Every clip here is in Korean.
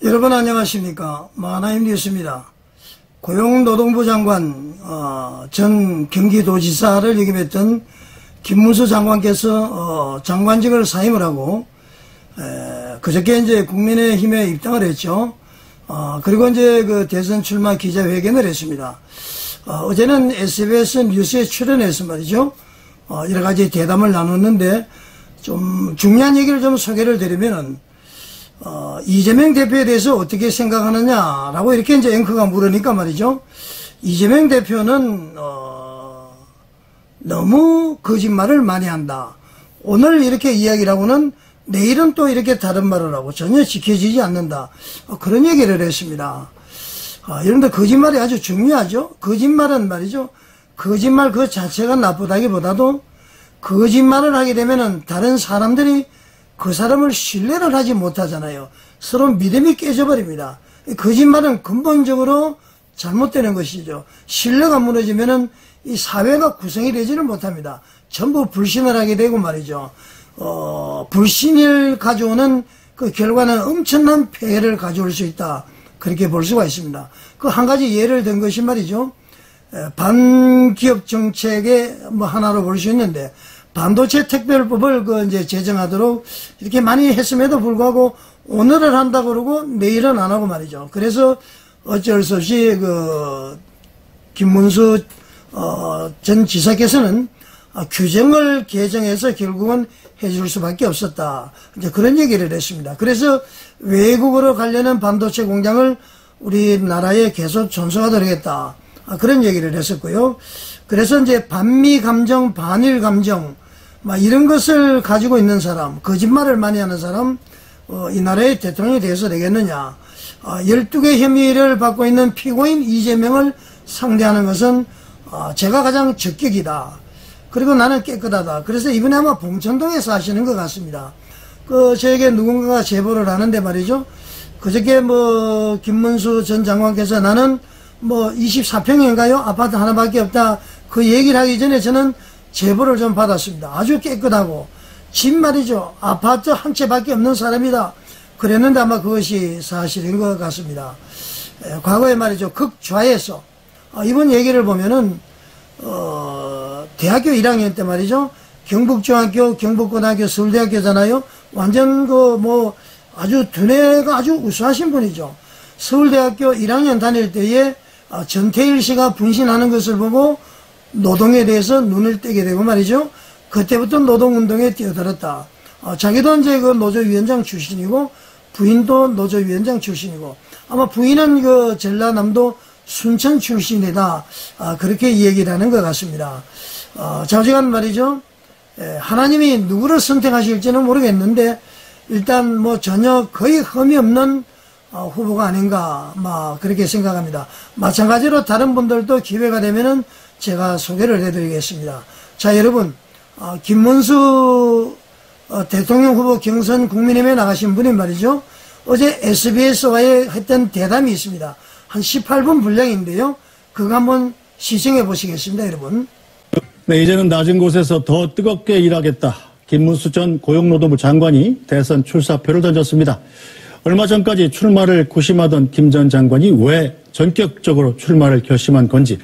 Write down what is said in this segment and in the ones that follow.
여러분 안녕하십니까. 하나님 뉴스입니다. 고용노동부 장관 전 경기도지사를 역임했던 김문수 장관께서 장관직을 사임을 하고 그저께 이제 국민의힘에 입당을 했죠. 그리고 이제 그 대선 출마 기자회견을 했습니다. 어제는 SBS 뉴스에 출연해서 말이죠. 여러 가지 대담을 나눴는데 좀 중요한 얘기를 좀 소개를 드리면은 이재명 대표에 대해서 어떻게 생각하느냐라고 이렇게 이제 앵커가 물으니까 말이죠. 이재명 대표는 너무 거짓말을 많이 한다. 오늘 이렇게 이야기를 하고는 내일은 또 이렇게 다른 말을 하고 전혀 지켜지지 않는다. 그런 얘기를 했습니다. 여러분들 거짓말이 아주 중요하죠. 거짓말은 말이죠. 거짓말 그 자체가 나쁘다기보다도 거짓말을 하게 되면은 다른 사람들이 그 사람을 신뢰를 하지 못하잖아요. 서로 믿음이 깨져버립니다. 거짓말은 근본적으로 잘못되는 것이죠. 신뢰가 무너지면은 이 사회가 구성이 되지는 못합니다. 전부 불신을 하게 되고 말이죠. 불신을 가져오는 그 결과는 엄청난 폐해를 가져올 수 있다. 그렇게 볼 수가 있습니다. 그 한 가지 예를 든 것이 말이죠. 반기업 정책의 뭐 하나로 볼 수 있는데 반도체 특별법을 이제 제정하도록 이렇게 많이 했음에도 불구하고 오늘은 한다고 그러고 내일은 안 하고 말이죠. 그래서 어쩔 수 없이 김문수 전 지사께서는 규정을 개정해서 결국은 해줄 수밖에 없었다. 이제 그런 얘기를 했습니다. 그래서 외국으로 가려는 반도체 공장을 우리나라에 계속 존속하도록 하겠다. 그런 얘기를 했었고요. 그래서 이제 반미 감정, 반일 감정, 이런 것을 가지고 있는 사람, 거짓말을 많이 하는 사람, 이 나라의 대통령이 돼서 되겠느냐. 12개 혐의를 받고 있는 피고인 이재명을 상대하는 것은 제가 가장 적격이다. 그리고 나는 깨끗하다. 그래서 이번에 아마 봉천동에서 하시는 것 같습니다. 저에게 누군가가 제보를 하는데 말이죠. 그저께 김문수 전 장관께서 나는 24평인가요? 아파트 하나밖에 없다. 그 얘기를 하기 전에 저는 제보를 좀 받았습니다. 아주 깨끗하고 집 말이죠. 아파트 한 채밖에 없는 사람이다. 그랬는데 아마 그것이 사실인 것 같습니다. 과거에 말이죠. 극좌에서 이번 얘기를 보면은 대학교 1학년 때 말이죠. 경북중학교, 경북고등학교, 서울대학교잖아요. 완전 아주 두뇌가 아주 우수하신 분이죠. 서울대학교 1학년 다닐 때에 전태일 씨가 분신하는 것을 보고 노동에 대해서 눈을 뜨게 되고 말이죠. 그때부터 노동운동에 뛰어들었다. 자기도 이제 노조위원장 출신이고 부인도 노조위원장 출신이고 아마 부인은 전라남도 순천 출신이다. 그렇게 얘기를 하는 것 같습니다. 좌우지간 말이죠. 하나님이 누구를 선택하실지는 모르겠는데 일단 전혀 거의 흠이 없는 후보가 아닌가 그렇게 생각합니다. 마찬가지로 다른 분들도 기회가 되면은 제가 소개를 해드리겠습니다. 자, 여러분, 김문수 대통령 후보 경선 국민의힘에 나가신 분이 말이죠. 어제 SBS와의 했던 대담이 있습니다. 한 18분 분량인데요. 그거 한번 시청해 보시겠습니다, 여러분. 네, 이제는 낮은 곳에서 더 뜨겁게 일하겠다. 김문수 전 고용노동부 장관이 대선 출사표를 던졌습니다. 얼마 전까지 출마를 고심하던 김 전 장관이 왜 전격적으로 출마를 결심한 건지,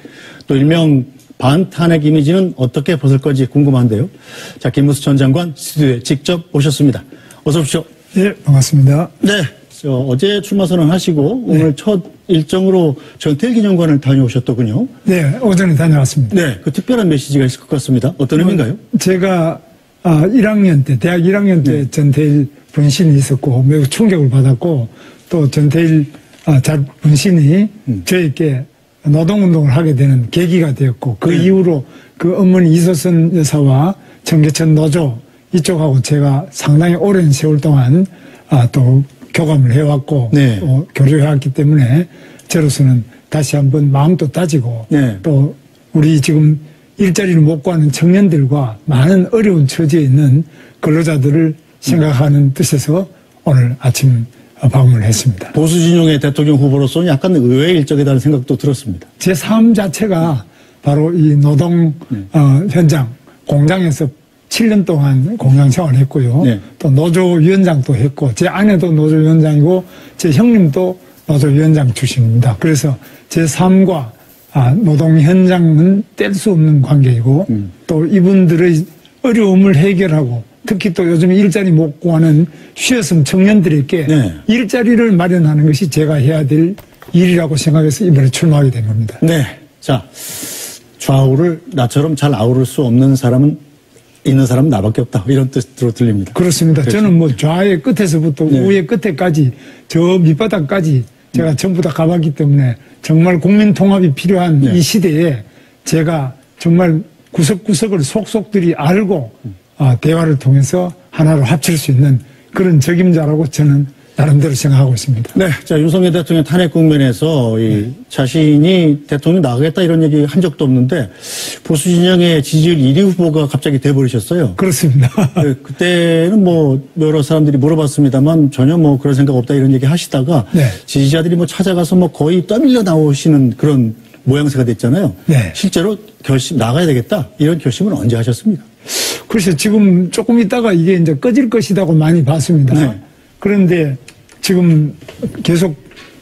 또 일명 반탄핵 이미지는 어떻게 벗을 건지 궁금한데요. 자, 김문수 전 장관 스튜디오에 직접 오셨습니다. 어서 오십시오. 네, 반갑습니다. 네, 어제 출마 선언하시고 네. 오늘 첫 일정으로 전태일 기념관을 다녀오셨더군요. 네, 오전에 다녀왔습니다. 네, 그 특별한 메시지가 있을 것 같습니다. 어떤 의미인가요? 제가 1학년 때, 대학 1학년 때 전태일 분신이 있었고 매우 충격을 받았고 또 전태일 분신이 저에게 노동운동을 하게 되는 계기가 되었고 그 이후로 그 어머니 이소선 여사와 청계천 노조 이쪽하고 제가 상당히 오랜 세월 동안 또 교감을 해왔고 네. 또 교류해왔기 때문에 저로서는 다시 한번 마음도 따지고 네. 또 우리 지금 일자리를 못 구하는 청년들과 많은 어려운 처지에 있는 근로자들을 생각하는 뜻에서 오늘 아침 방문을 했습니다. 보수 진영의 대통령 후보로서는 약간 의외의 일정이라는 생각도 들었습니다. 제 삶 자체가 바로 이 노동 현장, 공장에서 7년 동안 공장 생활을 했고요. 네. 또 노조위원장도 했고, 제 아내도 노조위원장이고, 제 형님도 노조위원장 출신입니다. 그래서 제 삶과 노동 현장은 뗄 수 없는 관계이고, 또 이분들의 어려움을 해결하고, 특히 또 요즘 일자리 못 구하는 쉬어섬 청년들에게 네. 일자리를 마련하는 것이 제가 해야 될 일이라고 생각해서 이번에 출마하게 된 겁니다. 네. 자, 좌우를 나처럼 잘 아우를 수 없는 사람은 있는 사람은 나밖에 없다. 이런 뜻으로 들립니다. 그렇습니다. 그렇죠. 저는 뭐 좌의 끝에서부터 네. 우의 끝에까지 저 밑바닥까지 제가 전부 다 가봤기 때문에 정말 국민 통합이 필요한 네. 이 시대에 제가 정말 구석구석을 속속들이 알고 대화를 통해서 하나로 합칠 수 있는 그런 적임자라고 저는 나름대로 생각하고 있습니다. 네. 자, 윤석열 대통령 탄핵 국면에서 자신이 대통령 나가겠다 이런 얘기 한 적도 없는데 보수 진영의 지지율 1위 후보가 갑자기 돼버리셨어요. 그렇습니다. 네, 그때는 뭐 여러 사람들이 물어봤습니다만 전혀 뭐 그런 생각 없다 이런 얘기 하시다가 네. 지지자들이 뭐 찾아가서 뭐 거의 떠밀려 나오시는 그런 모양새가 됐잖아요. 네. 실제로 나가야 되겠다 이런 결심을 언제 하셨습니까? 글쎄 지금 조금 있다가 이게 이제 꺼질 것이라고 많이 봤습니다. 네. 그런데 지금 계속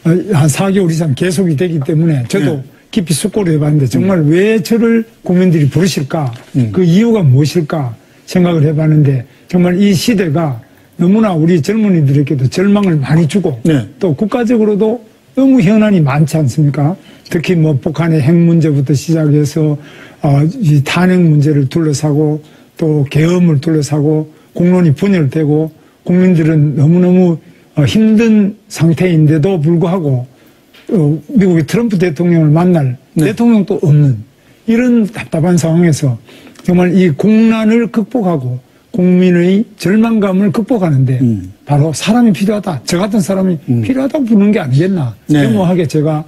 한 4개월 이상 계속이 되기 때문에 저도 네. 깊이 숙고를 해봤는데 정말 왜 저를 국민들이 부르실까? 그 이유가 무엇일까? 생각을 해봤는데 정말 이 시대가 너무나 우리 젊은이들에게도 절망을 많이 주고 네. 또 국가적으로도 너무 현안이 많지 않습니까? 특히 뭐 북한의 핵 문제부터 시작해서 이 탄핵 문제를 둘러싸고 또 계엄을 둘러싸고 공론이 분열되고 국민들은 너무너무 힘든 상태인데도 불구하고 미국의 트럼프 대통령을 만날 네. 대통령도 없는 이런 답답한 상황에서 정말 이 공난을 극복하고 국민의 절망감을 극복하는데 바로 사람이 필요하다. 저 같은 사람이 필요하다고 부르는 게 아니겠나. 네. 겸허하게 제가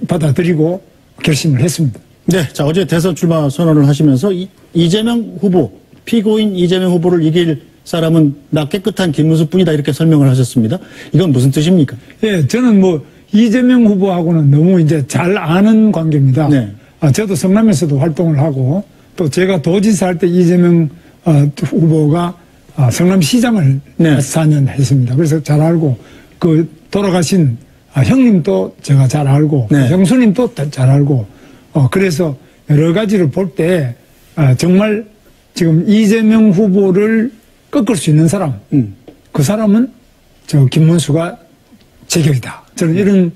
받아들이고 결심을 했습니다. 네. 자, 어제 대선 출마 선언을 하시면서 이재명 후보, 피고인 이재명 후보를 이길 사람은 나 깨끗한 김문수 뿐이다 이렇게 설명을 하셨습니다. 이건 무슨 뜻입니까? 예, 저는 뭐 이재명 후보하고는 너무 이제 잘 아는 관계입니다. 네. 저도 성남에서도 활동을 하고 또 제가 도지사 할 때 이재명 후보가 성남시장을 네. 4년 했습니다. 그래서 잘 알고 그 돌아가신 형님도 제가 잘 알고 네. 형수님도 잘 알고 그래서 여러 가지를 볼 때 정말 지금 이재명 후보를 꺾을 수 있는 사람 그 사람은 저 김문수가 제격이다. 저는 이런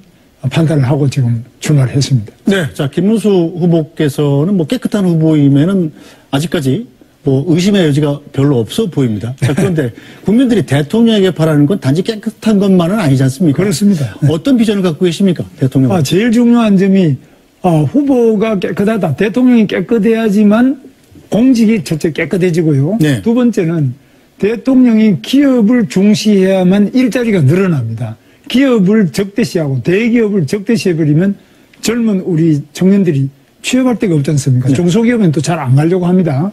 판단을 하고 지금 출마를 했습니다. 네. 자, 김문수 후보께서는 뭐 깨끗한 후보이면은 아직까지 뭐 의심의 여지가 별로 없어 보입니다. 자, 그런데 국민들이 대통령에게 바라는 건 단지 깨끗한 것만은 아니지 않습니까? 그렇습니다. 어떤 비전을 갖고 계십니까? 대통령. 제일 중요한 점이 후보가 깨끗하다. 대통령이 깨끗해야지만 공직이 첫째 깨끗해지고요. 네. 두 번째는 대통령이 기업을 중시해야만 일자리가 늘어납니다. 기업을 적대시하고 대기업을 적대시해버리면 젊은 우리 청년들이 취업할 데가 없지 않습니까? 네. 중소기업은 또 잘 안 가려고 합니다.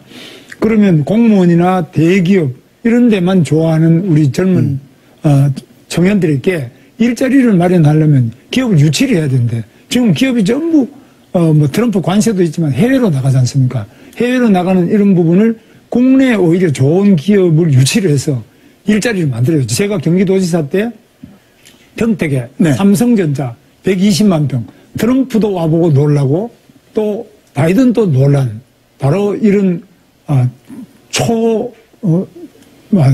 그러면 공무원이나 대기업 이런 데만 좋아하는 우리 젊은 청년들에게 일자리를 마련하려면 기업을 유치를 해야 되는데 지금 기업이 전부 뭐 트럼프 관세도 있지만 해외로 나가지 않습니까? 해외로 나가는 이런 부분을 국내에 오히려 좋은 기업을 유치를 해서 일자리를 만들어야죠. 제가 경기도지사 때 평택에 네. 삼성전자 120만 평 트럼프도 와보고 놀라고 또 바이든도 놀란 바로 이런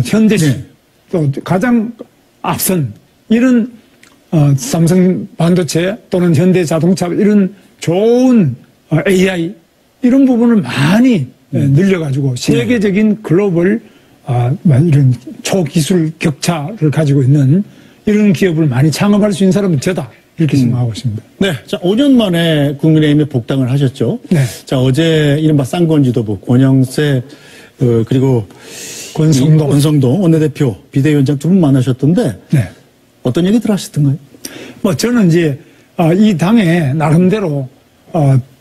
현대식 네. 또 가장 앞선 이런 삼성 반도체 또는 현대 자동차 이런 좋은 AI 이런 부분을 많이 늘려가지고 세계적인 글로벌 이런 초기술 격차를 가지고 있는 이런 기업을 많이 창업할 수 있는 사람은 저다 이렇게 생각하고 있습니다. 네. 자, 5년 만에 국민의힘에 복당을 하셨죠. 네. 자, 어제 이른바 쌍권지도부 권영세 그리고 권성동 원내대표 비대위원장 두 분 만나셨던데 네. 어떤 얘기들 하셨던가요? 뭐 저는 이제 이 당에 나름대로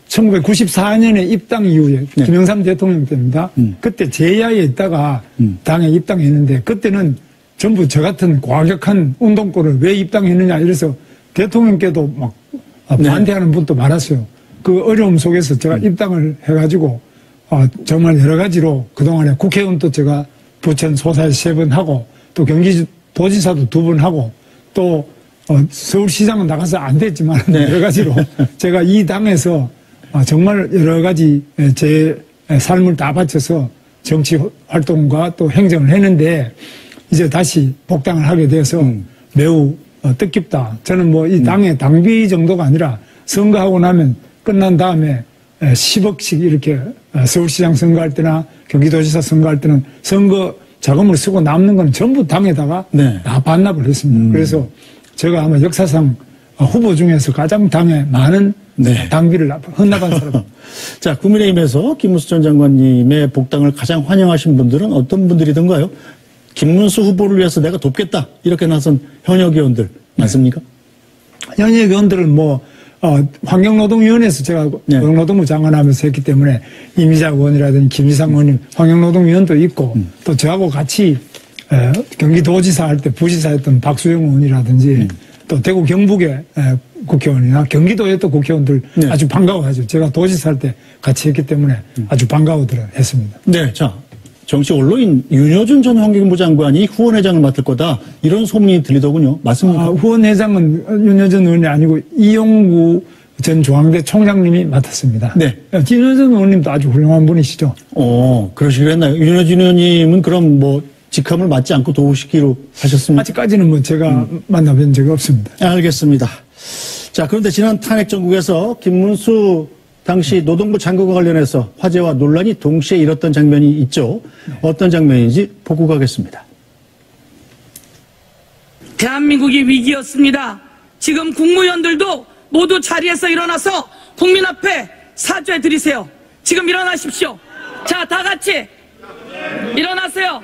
1994년에 입당 이후에 네. 김영삼 대통령 때입니다. 그때 제야에 있다가 당에 입당했는데 그때는 전부 저 같은 과격한 운동권을 왜 입당했느냐 이래서 대통령께도 막 반대하는 분도 많았어요. 그 어려움 속에서 제가 입당을 해가지고 정말 여러 가지로 그동안에 국회의원도 제가 부천 소사에서 3번 하고 또 경기도지사도 2번 하고 또 서울시장은 나가서 안 됐지만 네. 여러 가지로 제가 이 당에서 정말 여러 가지 제 삶을 다 바쳐서 정치 활동과 또 행정을 했는데 이제 다시 복당을 하게 돼서 매우 뜻깊다. 저는 뭐 이 당의 당비 정도가 아니라 선거하고 나면 끝난 다음에 10억씩 이렇게 서울시장 선거할 때나 경기도지사 선거할 때는 선거 자금을 쓰고 남는 건 전부 당에다가 네. 다 반납을 했습니다. 그래서 제가 아마 역사상 후보 중에서 가장 당에 많은 네. 당비를 헌납한 사람. 자, 국민의힘에서 김문수 전 장관님의 복당을 가장 환영하신 분들은 어떤 분들이던가요? 김문수 후보를 위해서 내가 돕겠다 이렇게 나선 현역 의원들 많습니까? 현역 의원들은 뭐 환경노동위원회에서 제가 네. 고용노동부 장관하면서 했기 때문에 이미자 의원이라든지 김지상 의원님 환경노동위원도 있고 또 저하고 같이 경기도지사 할 때 부지사였던 박수영 의원이라든지 또 대구 경북의 국회의원이나 경기도의 또 국회의원들 네. 아주 반가워하죠. 제가 도지사 할 때 같이 했기 때문에 아주 반가워들 했습니다. 네, 자, 정치 언론인 윤여준 전 환경부 장관이 후원회장을 맡을 거다 이런 소문이 들리더군요. 맞습니까? 후원회장은 윤여준 의원이 아니고 이용구 전 중앙대 총장님이 맡았습니다. 네. 윤여준 의원님도 아주 훌륭한 분이시죠. 그러시기로 했나요? 윤여준 의원님은 그럼 뭐 직함을 맡지 않고 도우시기로 하셨습니까? 아직까지는 뭐 제가 만나뵌 적이 없습니다. 알겠습니다. 자, 그런데 지난 탄핵 정국에서 김문수 당시 노동부 장관과 관련해서 화제와 논란이 동시에 일었던 장면이 있죠. 어떤 장면인지 보고 가겠습니다. 대한민국이 위기였습니다. 지금 국무위원들도 모두 자리에서 일어나서 국민 앞에 사죄 드리세요. 지금 일어나십시오. 자, 다 같이 일어나세요.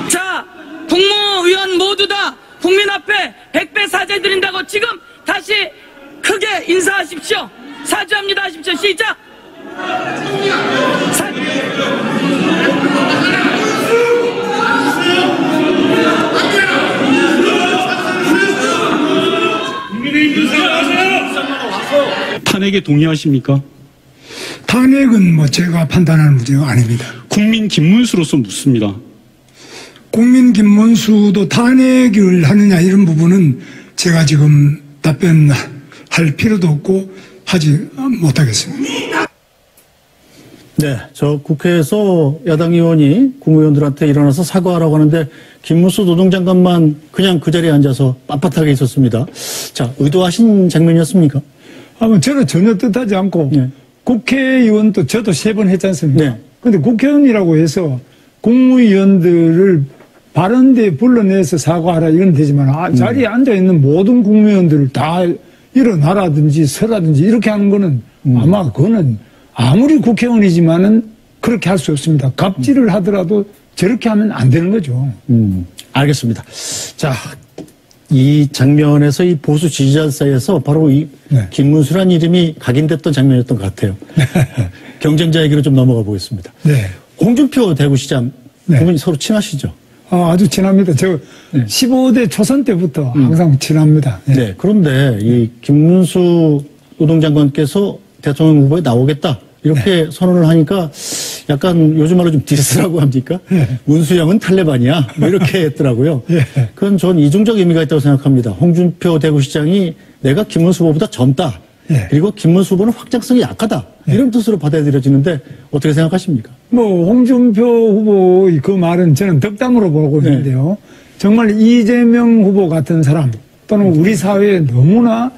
자, 국무위원 모두 다 국민 앞에 100배 사죄 드린다고 지금 다시 크게 인사하십시오. 사죄합니다 하십시오. 시작. 탄핵에 동의하십니까? 탄핵은 뭐 제가 판단하는 문제가 아닙니다. 국민 김문수로서 묻습니다. 국민 김문수도 탄핵을 하느냐 이런 부분은 제가 지금 답변할 필요도 없고 하지 못하겠습니다. 네, 저 국회에서 야당 의원이 국무위원들한테 일어나서 사과하라고 하는데 김문수 노동장관만 그냥 그 자리에 앉아서 빳빳하게 있었습니다. 자, 의도하신 장면이었습니까? 저는 전혀 뜻하지 않고 네. 국회의원도 저도 3번 했지 않습니까? 네. 그런데 국회의원이라고 해서 국무위원들을 발언대에 불러내서 사과하라 이건 되지만 자리에 앉아있는 모든 국무위원들을 다 일어나라든지 서라든지 이렇게 하는 거는 아마 그거는 아무리 국회의원이지만은 그렇게 할 수 없습니다. 갑질을 하더라도 저렇게 하면 안 되는 거죠. 알겠습니다. 자, 이 장면에서 이 보수 지지자 사이에서 바로 이 네. 김문수란 이름이 각인됐던 장면이었던 것 같아요. 경쟁자 얘기로 좀 넘어가 보겠습니다. 네. 홍준표 대구시장 네. 두 분이 서로 친하시죠? 아주 친합니다. 저 네. 15대 초선 때부터 항상 친합니다. 네. 네. 그런데 이 김문수 노동장관께서 대통령 후보에 나오겠다 이렇게 선언을 하니까 약간 요즘 말로 좀 디스라고 합니까? 문수영은 탈레반이야 뭐 이렇게 했더라고요. 그건 전 이중적 의미가 있다고 생각합니다. 홍준표 대구시장이 내가 김문수 후보보다 젊다. 그리고 김문수 후보는 확장성이 약하다. 이런 뜻으로 받아들여지는데 어떻게 생각하십니까? 뭐 홍준표 후보의 그 말은 저는 덕담으로 보고 있는데요. 정말 이재명 후보 같은 사람 또는 우리 사회에 너무나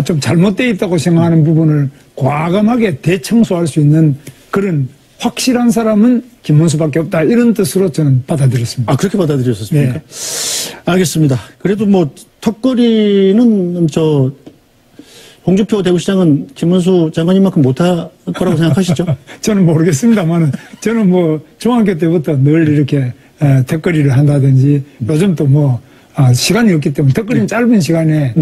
좀 잘못되어 있다고 생각하는 부분을 과감하게 대청소할 수 있는 그런 확실한 사람은 김문수밖에 없다. 이런 뜻으로 저는 받아들였습니다. 그렇게 받아들였었습니까? 네. 알겠습니다. 그래도 뭐 턱걸이는 홍준표 대구시장은 김문수 장관님만큼 못할 거라고 생각하시죠? 저는 모르겠습니다만 저는 뭐 중학교 때부터 늘 이렇게 턱걸이를 한다든지 요즘 또 뭐 시간이 없기 때문에 턱걸이는 짧은 시간에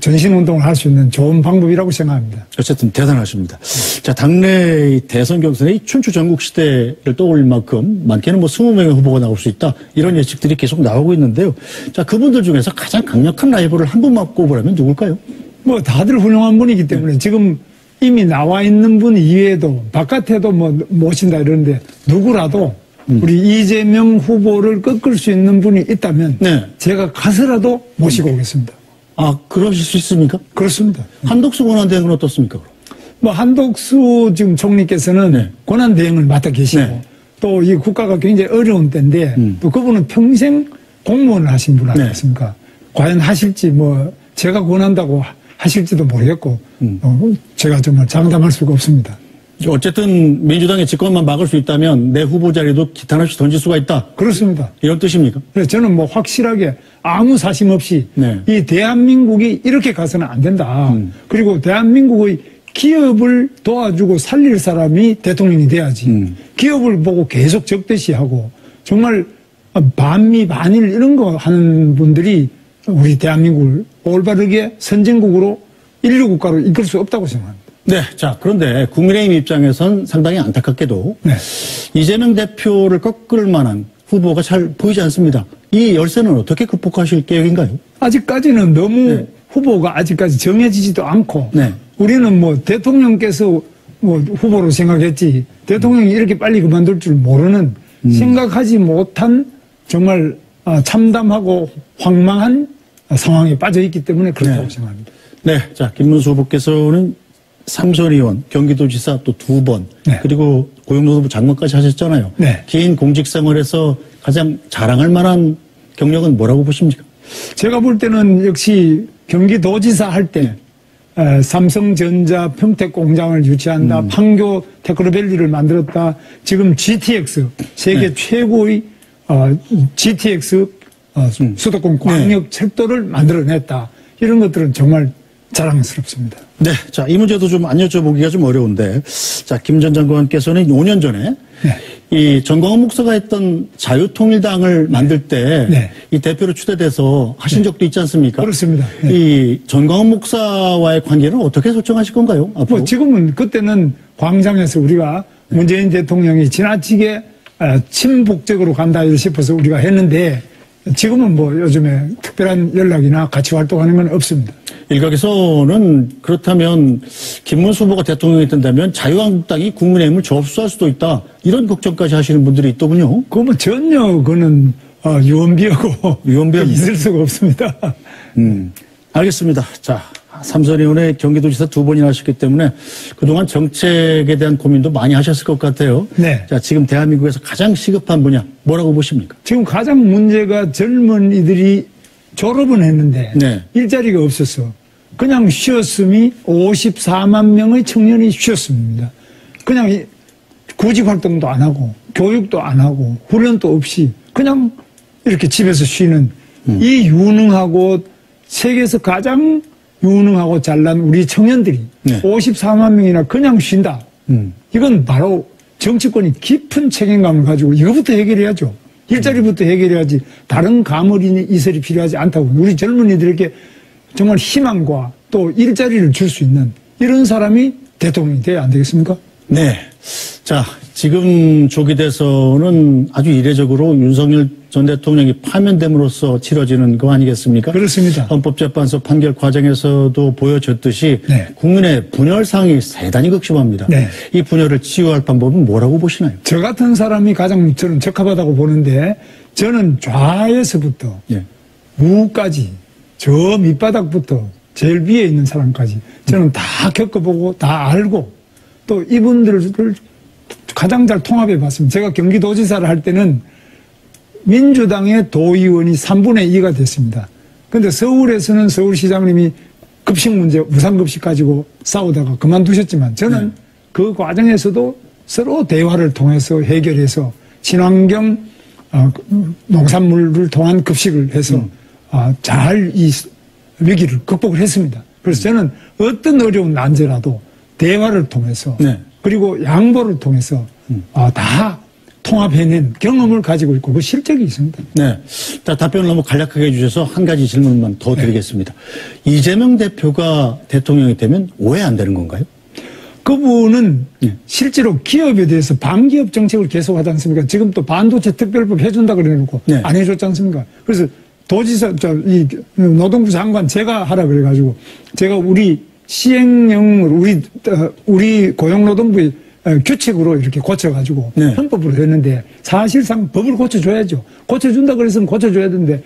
전신운동을 할 수 있는 좋은 방법이라고 생각합니다. 어쨌든 대단하십니다. 자, 당내 대선 경선의 춘추 전국 시대를 떠올릴 만큼 많게는 뭐 20명의 후보가 나올 수 있다. 이런 예측들이 계속 나오고 있는데요. 자, 그분들 중에서 가장 강력한 라이벌을 한 분만 꼽으라면 누굴까요? 뭐 다들 훌륭한 분이기 때문에 지금 이미 나와 있는 분 이외에도 바깥에도 뭐 모신다 이러는데 누구라도 우리 이재명 후보를 꺾을 수 있는 분이 있다면 네. 제가 가서라도 모시고 오겠습니다. 아, 그러실 수 있습니까? 그렇습니다. 한덕수 권한대행은 어떻습니까? 그럼? 뭐 한덕수 지금 총리께서는 네. 권한대행을 맡아 계시고 네. 또 이 국가가 굉장히 어려운 때인데 또 그분은 평생 공무원을 하신 분 아니겠습니까? 과연 하실지 뭐 제가 권한다고 하실지도 모르겠고 제가 정말 장담할 수가 없습니다. 어쨌든 민주당의 집권만 막을 수 있다면 내 후보 자리도 기탄 없이 던질 수가 있다. 그렇습니다. 이런 뜻입니까? 그래서 저는 뭐 확실하게 아무 사심 없이 네. 이 대한민국이 이렇게 가서는 안 된다. 그리고 대한민국의 기업을 도와주고 살릴 사람이 대통령이 돼야지. 기업을 보고 계속 적대시하고 정말 반미 반일 이런 거 하는 분들이 우리 대한민국을 올바르게 선진국으로 인류국가로 이끌 수 없다고 생각합니다. 네. 자, 그런데 국민의힘 입장에선 상당히 안타깝게도 네. 이재명 대표를 꺾을 만한 후보가 잘 보이지 않습니다. 이 열세는 어떻게 극복하실 계획인가요? 아직까지는 너무 후보가 아직까지 정해지지도 않고 네. 우리는 뭐 대통령께서 뭐 후보로 생각했지 대통령이 이렇게 빨리 그만둘 줄 모르는 생각하지 못한 정말 참담하고 황망한 상황에 빠져 있기 때문에 그렇다고 생각합니다. 네. 자, 김문수 후보께서는 삼선 의원, 경기도지사 또 2번, 네. 그리고 고용노동부 장관까지 하셨잖아요. 네. 긴 공직 생활에서 가장 자랑할 만한 경력은 뭐라고 보십니까? 제가 볼 때는 역시 경기도지사 할 때 삼성전자 평택 공장을 유치한다, 판교 테크노밸리를 만들었다, 지금 GTX 세계 최고의 GTX 수도권 광역 철도를 만들어냈다. 이런 것들은 정말 자랑스럽습니다. 네. 자, 이 문제도 좀 안 여쭤보기가 좀 어려운데, 자, 김 전 장관께서는 5년 전에 이 전광훈 목사가 했던 자유통일당을 만들 때 이 대표로 추대돼서 하신 적도 있지 않습니까? 그렇습니다. 이 전광훈 목사와의 관계는 어떻게 설정하실 건가요? 앞으로? 뭐 지금은 그때는 광장에서 우리가 문재인 대통령이 지나치게 친북적으로 간다 싶어서 우리가 했는데 지금은 뭐 요즘에 특별한 연락이나 같이 활동하는 건 없습니다. 일각에서는 그렇다면 김문수 후보가 대통령이 된다면 자유한국당이 국민의힘을 접수할 수도 있다. 이런 걱정까지 하시는 분들이 있더군요. 그거는 전혀 그거는 유언비어고 유언비어입니다. 있을 수가 없습니다. 알겠습니다. 자, 삼선 의원의 경기도지사 2번이나 하셨기 때문에 그동안 정책에 대한 고민도 많이 하셨을 것 같아요. 네. 자, 지금 대한민국에서 가장 시급한 분야 뭐라고 보십니까? 지금 가장 문제가 젊은이들이 졸업은 했는데 네. 일자리가 없어서 그냥 쉬었음이 54만 명의 청년이 쉬었습니다. 그냥 구직 활동도 안 하고 교육도 안 하고 훈련도 없이 그냥 이렇게 집에서 쉬는 이 유능하고 세계에서 가장 유능하고 잘난 우리 청년들이 54만 명이나 그냥 쉰다. 이건 바로 정치권이 깊은 책임감을 가지고 이거부터 해결해야죠. 일자리부터 해결해야지 다른 가물이니 이설이 필요하지 않다고. 우리 젊은이들에게 정말 희망과 또 일자리를 줄 수 있는 이런 사람이 대통령이 돼야 안 되겠습니까? 네. 자, 지금 조기대선은 아주 이례적으로 윤석열 전 대통령이 파면됨으로써 치러지는 거 아니겠습니까? 그렇습니다. 헌법재판소 판결 과정에서도 보여줬듯이 국민의 분열상이 대단히 극심합니다. 이 분열을 치유할 방법은 뭐라고 보시나요? 저 같은 사람이 가장 저는 적합하다고 보는데 저는 좌에서부터 우까지 저 밑바닥부터 제일 위에 있는 사람까지 저는 다 겪어보고 다 알고 또 이분들을 가장 잘 통합해 봤습니다. 제가 경기도지사를 할 때는 민주당의 도의원이 3분의 2가 됐습니다. 그런데 서울에서는 서울시장님이 급식 문제, 무상급식 가지고 싸우다가 그만두셨지만 저는 그 과정에서도 서로 대화를 통해서 해결해서 친환경 농산물을 통한 급식을 해서 잘 이 위기를 극복을 했습니다. 그래서 저는 어떤 어려운 난제라도 대화를 통해서 그리고 양보를 통해서 다 통합해낸 경험을 가지고 있고 그 실적이 있습니다. 네. 자, 답변을 너무 간략하게 해주셔서 한 가지 질문만 더 드리겠습니다. 이재명 대표가 대통령이 되면 왜 안 되는 건가요? 그분은 실제로 기업에 대해서 반기업 정책을 계속 하지 않습니까? 지금 또 반도체 특별법 해준다 그래놓고 안 해줬지 않습니까? 그래서 도지사, 이 노동부 장관 제가 하라 그래가지고 제가 우리 시행령을 우리 고용노동부의 규칙으로 이렇게 고쳐가지고 네. 헌법으로 했는데 사실상 법을 고쳐줘야죠. 고쳐준다 그랬으면 고쳐줘야 되는데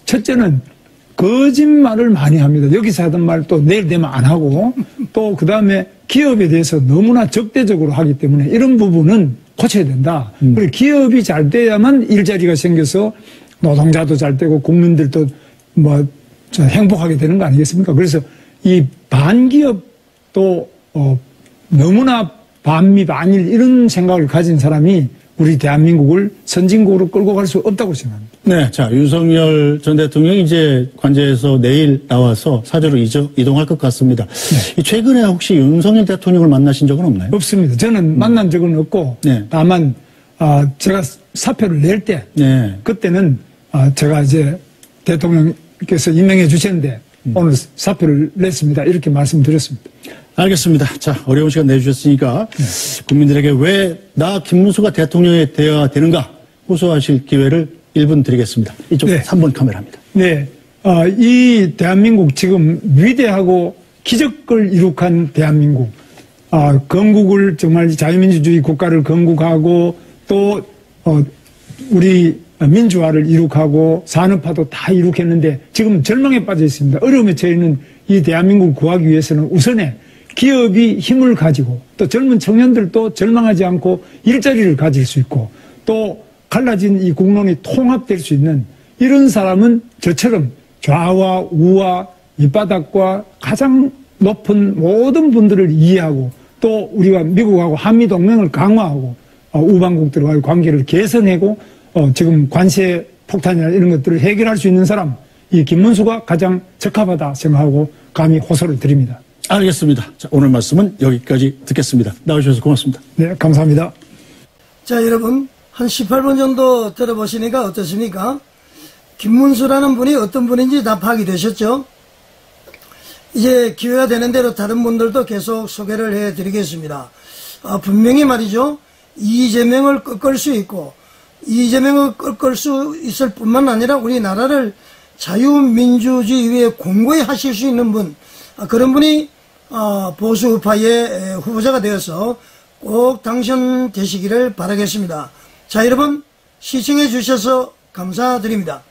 첫째는 거짓말을 많이 합니다. 여기서 하던 말 또 내일 되면 안 하고 또 그 다음에 기업에 대해서 너무나 적대적으로 하기 때문에 이런 부분은 고쳐야 된다. 그리고 기업이 잘 돼야만 일자리가 생겨서 노동자도 잘 되고 국민들도 뭐 행복하게 되는 거 아니겠습니까? 그래서 이 반기업도 너무나 반미 반일 이런 생각을 가진 사람이 우리 대한민국을 선진국으로 끌고 갈 수 없다고 생각합니다. 네, 자, 윤석열 전 대통령이 이제 관저에서 내일 나와서 사저로 이동할 것 같습니다. 네. 최근에 혹시 윤석열 대통령을 만나신 적은 없나요? 없습니다. 저는 만난 적은 없고, 네. 다만, 제가 사표를 낼 때, 네. 그때는, 제가 이제 대통령께서 임명해 주셨는데, 오늘 사표를 냈습니다. 이렇게 말씀드렸습니다. 알겠습니다. 자, 어려운 시간 내주셨으니까 국민들에게 왜 나 김문수가 대통령이 되어야 되는가 호소하실 기회를 1분 드리겠습니다. 이쪽 네. 3번 카메라입니다. 네. 이 대한민국 지금 위대하고 기적을 이룩한 대한민국, 건국을 정말 자유민주주의 국가를 건국하고 또, 우리 민주화를 이룩하고 산업화도 다 이룩했는데 지금 절망에 빠져 있습니다. 어려움에 처해 있는 이 대한민국을 구하기 위해서는 우선에 기업이 힘을 가지고 또 젊은 청년들도 절망하지 않고 일자리를 가질 수 있고 또 갈라진 이 국론이 통합될 수 있는 이런 사람은 저처럼 좌와 우와 밑바닥과 가장 높은 모든 분들을 이해하고 또 우리가 미국하고 한미동맹을 강화하고 우방국들과의 관계를 개선하고 지금 관세 폭탄이나 이런 것들을 해결할 수 있는 사람 이 김문수가 가장 적합하다 생각하고 감히 호소를 드립니다. 알겠습니다. 자, 오늘 말씀은 여기까지 듣겠습니다. 나와주셔서 고맙습니다. 네, 감사합니다. 자, 여러분 한 18분 정도 들어보시니까 어떻습니까? 김문수라는 분이 어떤 분인지 다 파악이 되셨죠? 이제 기회가 되는 대로 다른 분들도 계속 소개를 해드리겠습니다. 분명히 말이죠. 이재명을 꺾을 수 있고 이재명을 꺾을 수 있을 뿐만 아니라 우리나라를 자유민주주의 위에 공고히 하실 수 있는 분, 그런 분이 보수파의 후보자가 되어서 꼭 당선되시기를 바라겠습니다. 자, 여러분 시청해 주셔서 감사드립니다.